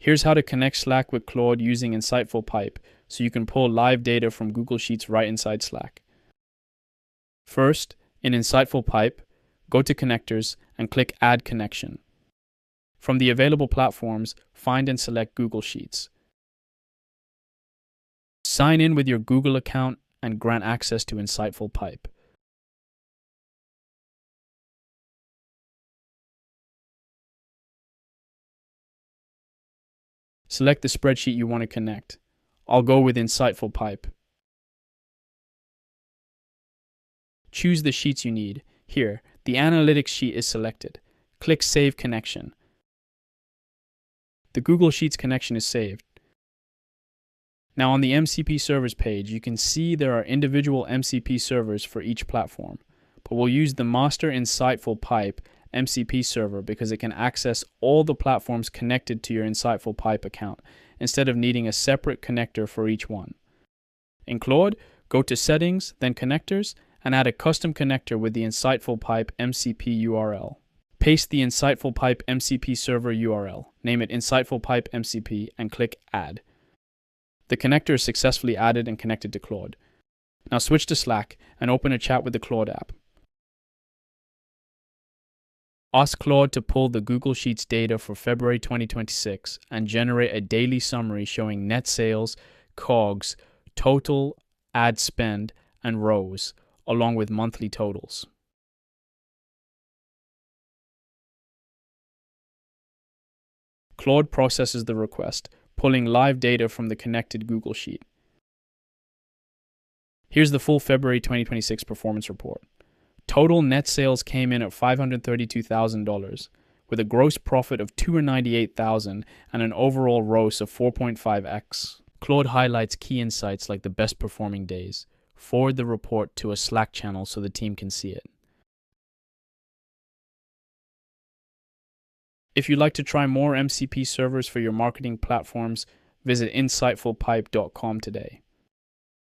Here's how to connect Slack with Claude using InsightfulPipe so you can pull live data from Google Sheets right inside Slack. First, in InsightfulPipe, go to Connectors and click Add Connection. From the available platforms, find and select Google Sheets. Sign in with your Google account and grant access to InsightfulPipe. Select the spreadsheet you want to connect. I'll go with InsightfulPipe. Choose the sheets you need. Here, the Analytics sheet is selected. Click Save Connection. The Google Sheets connection is saved. Now on the MCP servers page, you can see there are individual MCP servers for each platform, but we'll use the master InsightfulPipe MCP server because it can access all the platforms connected to your InsightfulPipe account instead of needing a separate connector for each one. In Claude, go to Settings, then Connectors, and add a custom connector with the InsightfulPipe MCP URL. Paste the InsightfulPipe MCP server URL, name it InsightfulPipe MCP, and click Add. The connector is successfully added and connected to Claude. Now switch to Slack and open a chat with the Claude app. Ask Claude to pull the Google Sheets data for February 2026 and generate a daily summary showing net sales, COGS, total ad spend, and rows, along with monthly totals. Claude processes the request, pulling live data from the connected Google Sheet. Here's the full February 2026 performance report. Total net sales came in at $532,000, with a gross profit of $298,000 and an overall ROAS of 4.5x. Claude highlights key insights like the best performing days. Forward the report to a Slack channel so the team can see it. If you'd like to try more MCP servers for your marketing platforms, visit InsightfulPipe.com today.